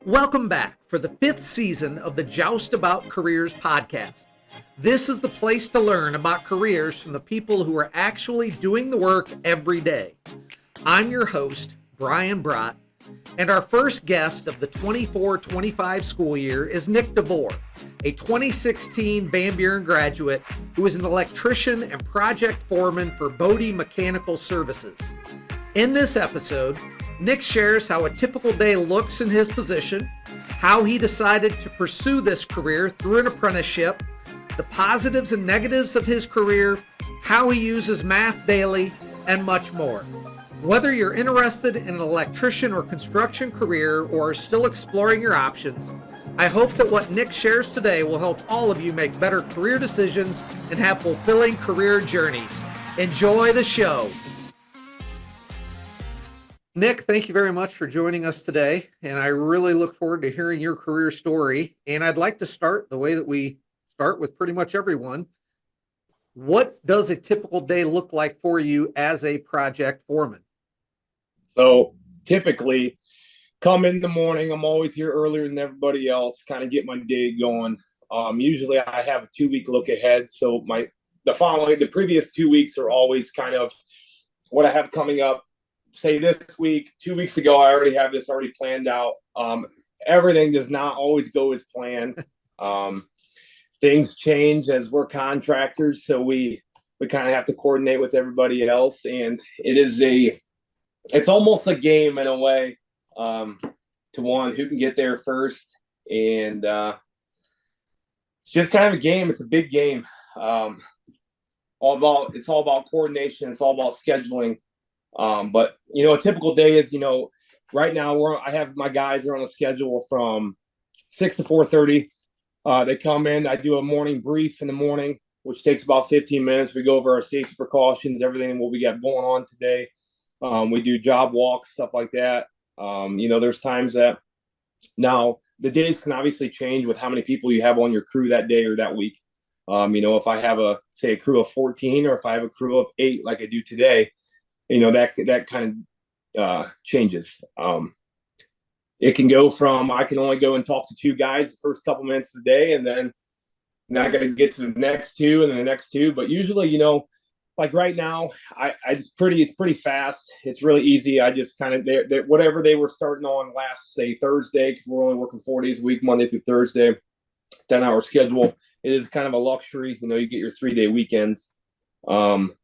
Welcome back for the 5th season of the Joust About Careers podcast. This is the place to learn about careers from the people who are actually doing the work every day. I'm your host, Brian Brott, and our first guest of the 24-25 school year is Nick DeVore, a 2016 Van Buren graduate who is an electrician and project foreman for Bodie Mechanical Services. In this episode, Nick shares how a typical day looks in his position, how he decided to pursue this career through an apprenticeship, the positives and negatives of his career, how he uses math daily, and much more. Whether you're interested in an electrician or construction career or are still exploring your options, I hope that what Nick shares today will help all of you make better career decisions and have fulfilling career journeys. Enjoy the show. Nick, thank you very much for joining us today, and I really look forward to hearing your career story. And I'd like to start the way that we start with pretty much everyone. What does a typical day look like for you as a project foreman? So typically, come in the morning, I'm always here earlier than everybody else, kind of get my day going. Usually I have a 2-week look ahead, so the previous 2 weeks are always kind of what I have coming up. Say this week, 2 weeks ago, I already have this already planned out. Everything does not always go as planned. Things change as we're contractors, so we kind of have to coordinate with everybody else, and it's almost a game in a way, to one who can get there first, and it's just kind of a game. It's a big game. It's all about coordination. It's all about scheduling. But a typical day is, right now I have my guys are on a schedule from 6 to 4:30. They come in, I do a morning brief in the morning, which takes about 15 minutes. We go over our safety precautions, everything, what we got going on today. We do job walks, stuff like that. There's times that now the days can obviously change with how many people you have on your crew that day or that week. If I have a crew of 14 or if I have a crew of 8, like I do today, that kind of changes. It can go from I can only go and talk to 2 guys the first couple minutes of the day, and then I got to get to the next 2 and then the next 2. But usually, like right now, it's pretty fast. It's really easy. I just kind of whatever they were starting on last, say Thursday, because we're only working 4 days a week, Monday through Thursday, 10-hour schedule. It is kind of a luxury. You get your 3-day weekends.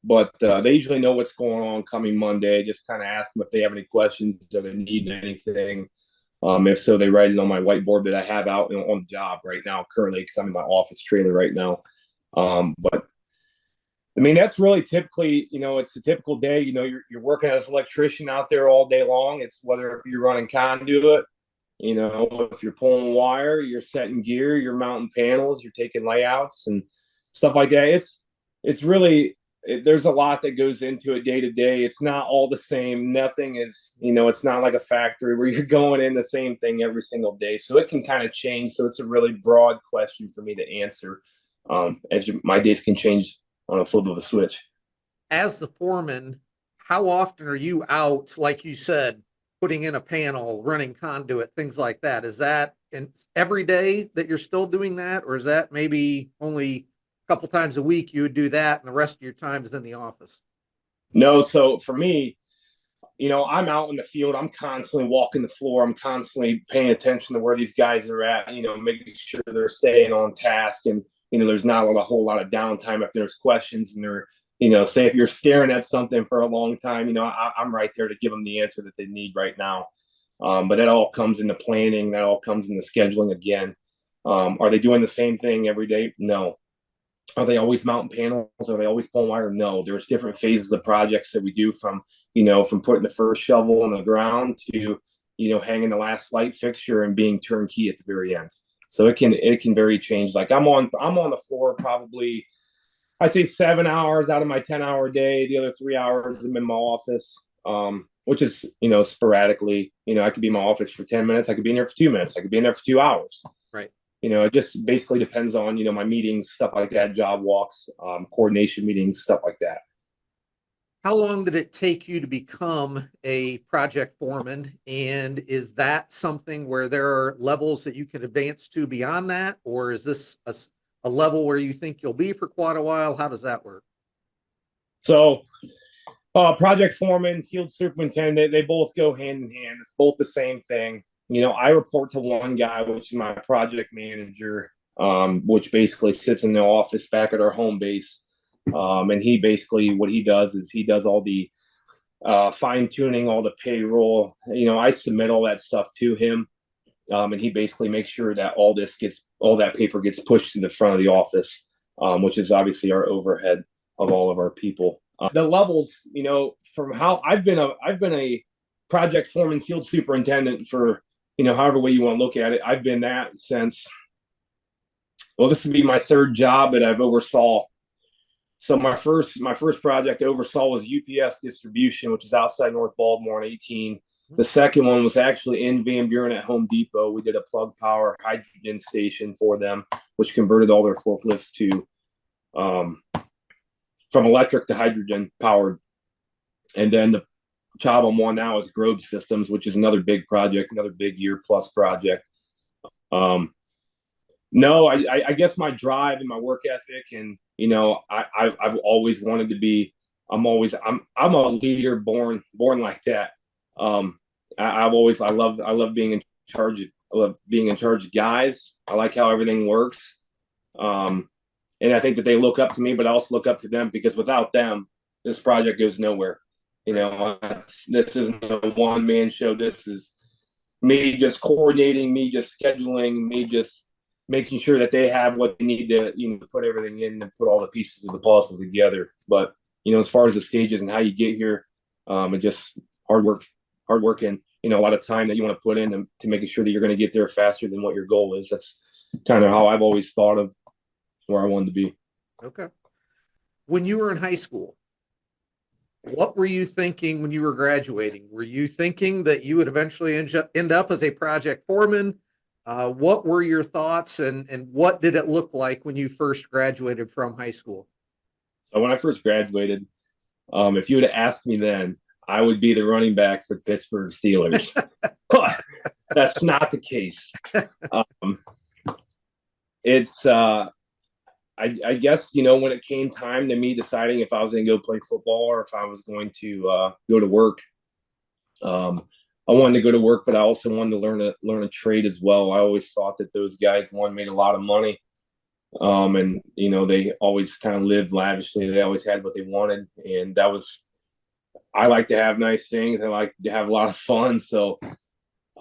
But they usually know what's going on coming Monday. Just kind of ask them if they have any questions, if they need anything. If so, they write it on my whiteboard that I have out on the job right now currently, because I'm in my office trailer right now. But I mean, that's really typically, it's a typical day. You're working as an electrician out there all day long. It's whether if you're running conduit, if you're pulling wire, you're setting gear, you're mounting panels, you're taking layouts and stuff like that. It's really, there's a lot that goes into it day to day. It's not all the same. Nothing is, it's not like a factory where you're going in the same thing every single day. So it can kind of change. So it's a really broad question for me to answer, my days can change on a flip of a switch. As the foreman, how often are you out, like you said, putting in a panel, running conduit, things like that? Is that every day that you're still doing that? Or is that maybe only couple times a week you would do that and the rest of your time is in the office? No. So for me, I'm out in the field. I'm constantly walking the floor. I'm constantly paying attention to where these guys are at, making sure they're staying on task. And, there's not a whole lot of downtime if there's questions and they're, say if you're staring at something for a long time, I'm right there to give them the answer that they need right now. But that all comes into planning. That all comes into scheduling again. Are they doing the same thing every day? No. Are they always mounting panels? Are they always pulling wire? No. There's different phases of projects that we do from putting the first shovel on the ground to, hanging the last light fixture and being turnkey at the very end. So it can very change. Like I'm on the floor probably, I'd say 7 hours out of my 10-hour day. The other 3 hours I'm in my office, which is, sporadically, I could be in my office for 10 minutes. I could be in there for 2 minutes. I could be in there for 2 hours. Right. It just basically depends on, my meetings, stuff like that, job walks, coordination meetings, stuff like that. How long did it take you to become a project foreman? And is that something where there are levels that you can advance to beyond that? Or is this a level where you think you'll be for quite a while? How does that work? So, project foreman, field superintendent, they both go hand in hand. It's both the same thing. I report to one guy, which is my project manager, which basically sits in the office back at our home base. And he basically, what he does is he does all the fine tuning, all the payroll. I submit all that stuff to him. And he basically makes sure that all that paper gets pushed to the front of the office, which is obviously our overhead of all of our people. The levels, from how I've been a project foreman, field superintendent for, however way you want to look at it. I've been that since, well, this would be my third job that I've oversaw. So my first project I oversaw was UPS distribution, which is outside North Baltimore on 18. The second one was actually in Van Buren at Home Depot. We did a plug power hydrogen station for them, which converted all their forklifts to from electric to hydrogen powered. And then the job I'm on now is Grove Systems, which is another big project, another big year plus project. No, I guess my drive and my work ethic, and I've always wanted to be. I'm a leader born like that. I love being in charge. I love being in charge of guys. I like how everything works. And I think that they look up to me, but I also look up to them, because without them, this project goes nowhere. This isn't a one-man show. This is me just coordinating, me just scheduling, me just making sure that they have what they need to, put everything in and put all the pieces of the puzzle together. But, as far as the stages and how you get here, it just hard work and, a lot of time that you want to put in to making sure that you're going to get there faster than what your goal is. That's kind of how I've always thought of where I wanted to be. Okay. When you were in high school, what were you thinking when you were graduating? Were you thinking that you would eventually end up as a project foreman? What were your thoughts, and what did it look like when you first graduated from high school? So when I first graduated, if you would have asked me then, I would be the running back for the Pittsburgh Steelers. But that's not the case. I guess, when it came time to me deciding if I was going to go play football or if I was going to go to work, I wanted to go to work, but I also wanted to learn a trade as well. I always thought that those guys, one, made a lot of money. And, they always kind of lived lavishly. They always had what they wanted. And I like to have nice things. I like to have a lot of fun. So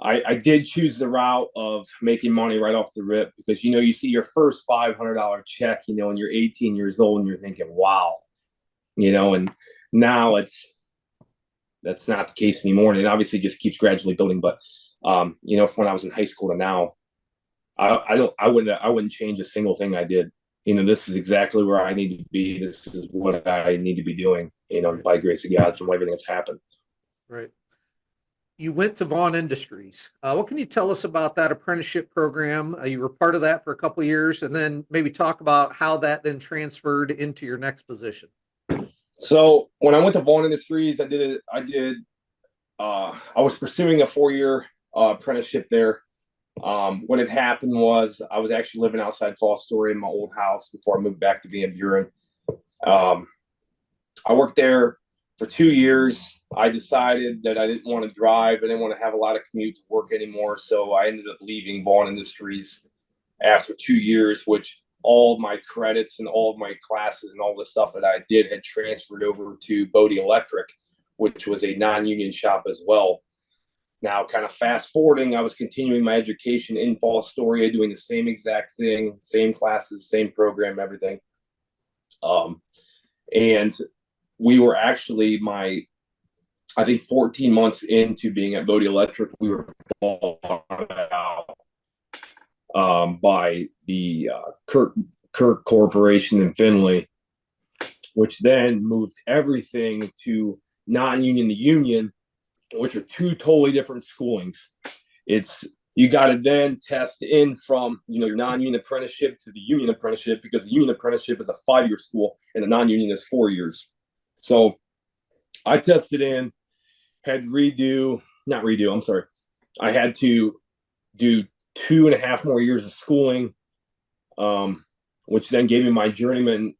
I did choose the route of making money right off the rip, because, you see your first $500 check, when you're 18 years old and you're thinking, wow, and now that's not the case anymore. And it obviously just keeps gradually building. But, from when I was in high school to now, I wouldn't change a single thing I did. This is exactly where I need to be. This is what I need to be doing, by grace of God, from everything that's happened. Right. You went to Vaughn Industries. What can you tell us about that apprenticeship program? You were part of that for a couple of years, and then maybe talk about how that then transferred into your next position. So when I went to Vaughn Industries, I was pursuing a 4-year apprenticeship there. What had happened was I was actually living outside Fall Story in my old house before I moved back to Van Buren. I worked there for 2 years. I decided that I didn't want to drive. I didn't want to have a lot of commute to work anymore. So I ended up leaving Vaughn Industries after 2 years, which all of my credits and all of my classes and all the stuff that I did had transferred over to Bodie Electric, which was a non-union shop as well. Now, kind of fast forwarding, I was continuing my education in Fall Story, doing the same exact thing, same classes, same program, everything. And we were actually I think 14 months into being at Bodie Electric, we were bought out by the Kirk Corporation in Findlay, which then moved everything to non-union to union, which are two totally different schoolings. You got to then test in from your non-union apprenticeship to the union apprenticeship, because the union apprenticeship is a 5-year school and the non-union is 4 years. So I tested in, I'm sorry. I had to do 2.5 more years of schooling, which then gave me my journeyman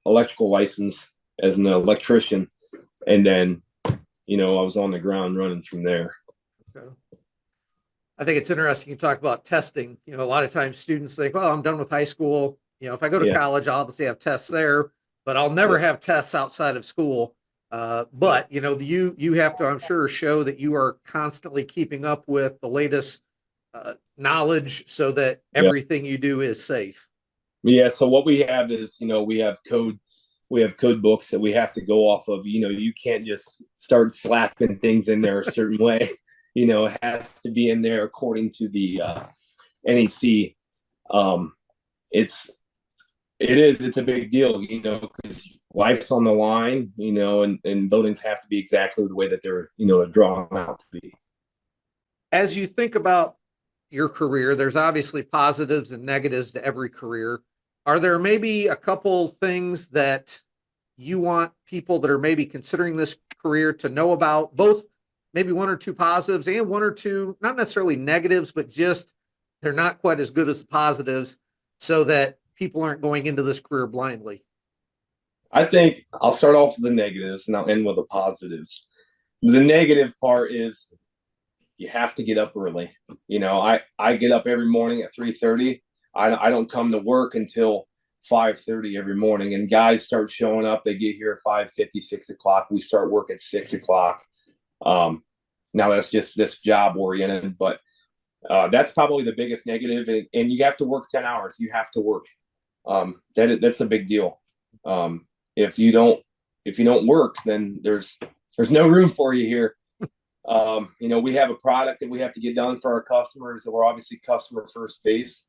electrical license as an electrician. And then, I was on the ground running from there. Okay. I think it's interesting you talk about testing. A lot of times students think, well, I'm done with high school. If I go to college, I'll obviously have tests there, but I'll never have tests outside of school. But you have to, I'm sure, show that you are constantly keeping up with the latest knowledge so that everything you do is safe. Yeah. So what we have is, we have code books that we have to go off of. You can't just start slapping things in there a certain way. It has to be in there according to the NEC. It's a big deal, because life's on the line, and buildings have to be exactly the way that they're, drawn out to be. As you think about your career, there's obviously positives and negatives to every career. Are there maybe a couple things that you want people that are maybe considering this career to know about, both maybe one or two positives and one or two, not necessarily negatives, but just they're not quite as good as the positives, so that people aren't going into this career blindly? I think I'll start off with the negatives and I'll end with the positives. The negative part is you have to get up early. I get up every morning at 3:30. I don't come to work until 5:30 every morning, and guys start showing up. They get here at 5:50, 6 o'clock. We start work at 6 o'clock. Now that's just this job oriented, but that's probably the biggest negative. And you have to work 10 hours. You have to work. That's a big deal. If you don't work, then there's no room for you here. We have a product that we have to get done for our customers, and we're obviously customer first base,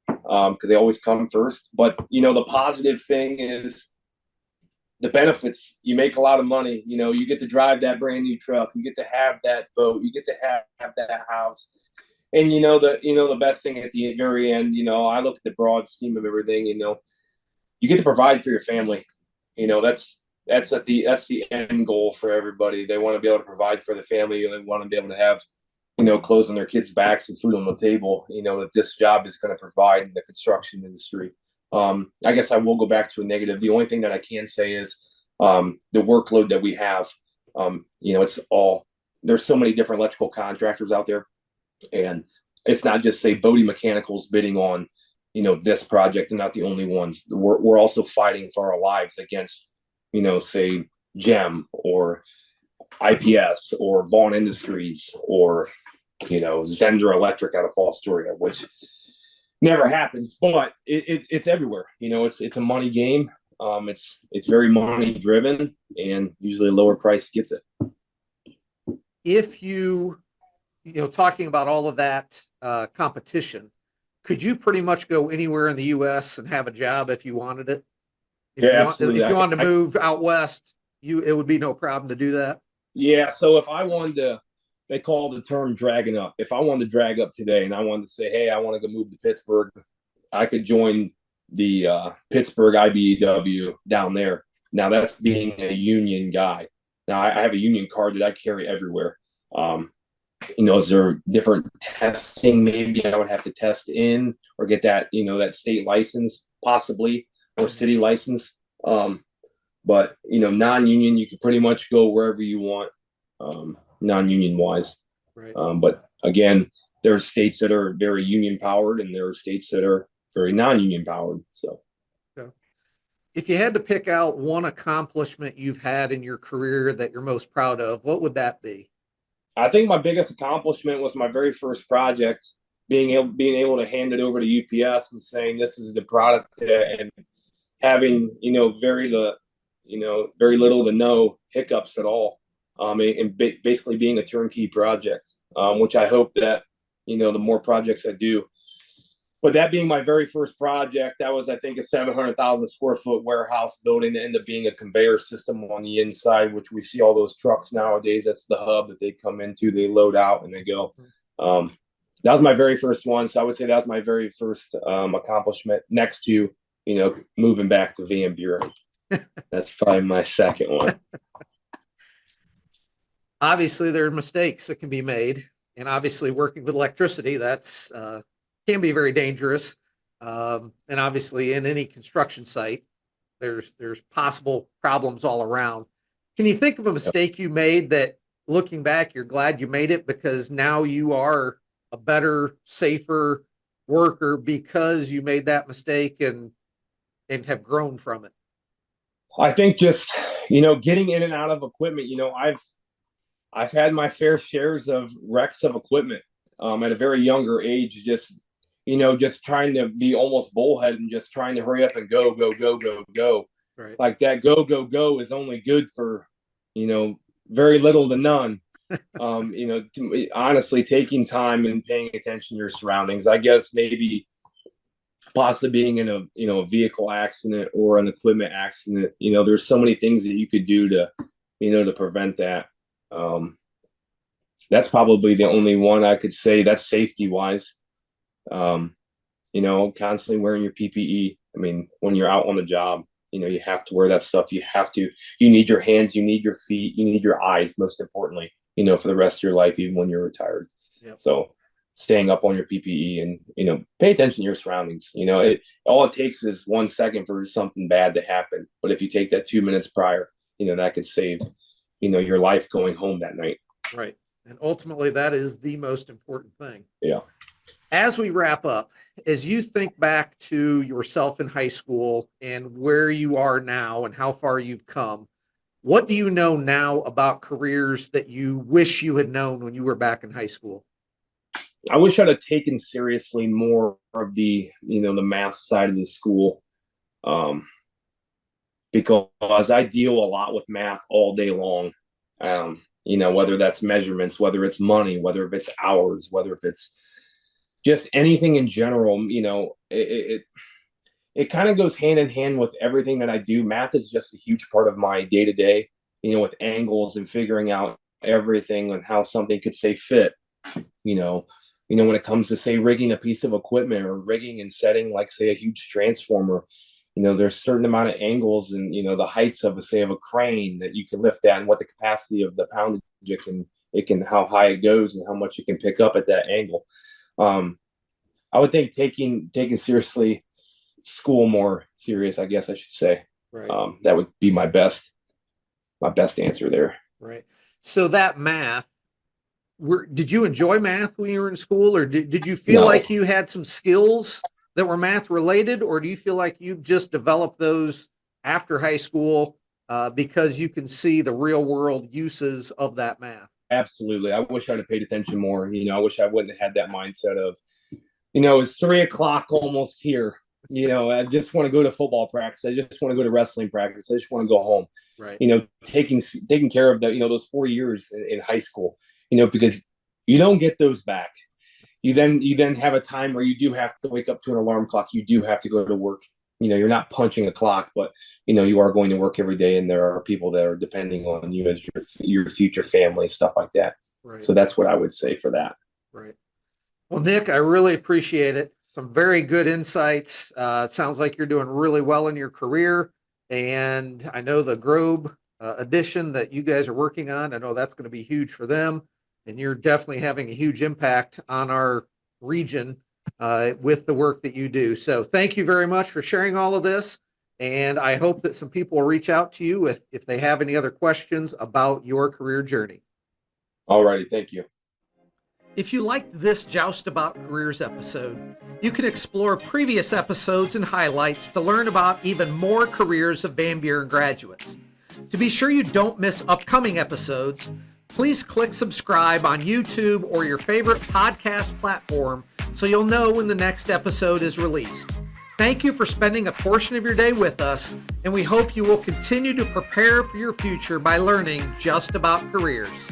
because they always come first. But the positive thing is the benefits. You make a lot of money. You get to drive that brand new truck. You get to have that boat. You get to have that house. And the best thing at the very end, I look at the broad scheme of everything. You get to provide for your family. That's the end goal for everybody. They want to be able to provide for the family. They want to be able to have, clothes on their kids' backs and food on the table. That this job is going to provide in the construction industry. I guess I will go back to a negative. The only thing that I can say is the workload that we have. There's so many different electrical contractors out there, and it's not just, say, Bodie Mechanical's bidding on, this project. They're not the only ones. We're also fighting for our lives against, say, GEM or IPS or Vaughn Industries or, Zender Electric out of Fall Astoria, which never happens, but it's everywhere. It's a money game. It's very money driven, and usually a lower price gets it. If talking about all of that competition, could you pretty much go anywhere in the U.S. and have a job if you wanted it? Absolutely. If you wanted to move out west, it would be no problem to do that. Yeah. So if I wanted to, they call the term dragging up. If I wanted to drag up today and I wanted to say, hey, I want to go move to Pittsburgh, I could join the Pittsburgh IBEW down there. Now that's being a union guy. Now I have a union card that I carry everywhere. Is there different testing? Maybe I would have to test in or get that, that state license possibly, or city license. But, non-union, you can pretty much go wherever you want, non-union wise. Right. But again, there are states that are very union powered, and there are states that are very non-union powered. So, if you had to pick out one accomplishment you've had in your career that you're most proud of, what would that be? I think my biggest accomplishment was my very first project, being able to hand it over to UPS and saying this is the product, and having very little to no hiccups at all, and basically being a turnkey project, which I hope that the more projects I do. But that being my very first project, that was, I think, a 700,000 square foot warehouse building that ended up being a conveyor system on the inside, which we see all those trucks nowadays. That's the hub that they come into, they load out and they go. That was my very first one. So I would say that was my very first accomplishment, next to, moving back to Van Buren. That's probably my second one. obviously there are mistakes that can be made, and obviously working with electricity, that's can be very dangerous. And obviously in any construction site, there's possible problems all around. Can you think of a mistake you made that, looking back, you're glad you made it because now you are a better, safer worker because you made that mistake and have grown from it? I think just, getting in and out of equipment, I've had my fair shares of wrecks of equipment at a very younger age, just trying to be almost bullhead and just trying to hurry up and go, go, go, go, go. Right. Like that go, go, go is only good for, very little to none. Honestly, taking time and paying attention to your surroundings. I guess maybe possibly being in a vehicle accident or an equipment accident, there's so many things that you could do to prevent that. That's probably the only one I could say that's safety wise. Constantly wearing your PPE. I mean, when you're out on the job, you have to wear that stuff. You need your hands, you need your feet, you need your eyes, most importantly, for the rest of your life, even when you're retired. Yep. So staying up on your PPE and, pay attention to your surroundings. All it takes is 1 second for something bad to happen. But if you take that 2 minutes prior, that could save, your life going home that night. Right. And ultimately that is the most important thing. Yeah. As we wrap up, as you think back to yourself in high school and where you are now and how far you've come, what do you know now about careers that you wish you had known when you were back in high school? I wish I'd have taken seriously more of the math side of the school, because I deal a lot with math all day long. Whether that's measurements, whether it's money, whether if it's hours, whether if it's just anything in general, it kind of goes hand in hand with everything that I do. Math is just a huge part of my day to day, with angles and figuring out everything and how something could say fit, when it comes to say rigging a piece of equipment or rigging and setting, like say a huge transformer, there's a certain amount of angles and, the heights of a crane that you can lift at and what the capacity of the poundage it can, how high it goes and how much it can pick up at that angle. I would think taking seriously school more serious, I guess I should say. Right. That would be my best answer there. Right. So that math, did you enjoy math when you were in school, or did you feel like you had some skills that were math related, or do you feel like you've just developed those after high school because you can see the real world uses of that math? Absolutely. I wish I'd have paid attention more. I wish I wouldn't have had that mindset of, it's 3:00 almost here. I just want to go to football practice. I just want to go to wrestling practice. I just want to go home. Right. Taking care of the, those 4 years in high school, because you don't get those back. You then have a time where you do have to wake up to an alarm clock. You do have to go to work. You're not punching a clock, but you are going to work every day, and there are people that are depending on you as your future family, stuff like that. Right. So that's what I would say for that. Right. Well, Nick, I really appreciate it. Some very good insights. It sounds like you're doing really well in your career, and I know the Grobe edition that you guys are working on, I know that's going to be huge for them, and you're definitely having a huge impact on our region with the work that you do. So thank you very much for sharing all of this. And I hope that some people will reach out to you if they have any other questions about your career journey. All righty. Thank you. If you liked this Joust About Careers episode, you can explore previous episodes and highlights to learn about even more careers of Van Buren graduates. To be sure you don't miss upcoming episodes, please click subscribe on YouTube or your favorite podcast platform so you'll know when the next episode is released. Thank you for spending a portion of your day with us, and we hope you will continue to prepare for your future by learning just about careers.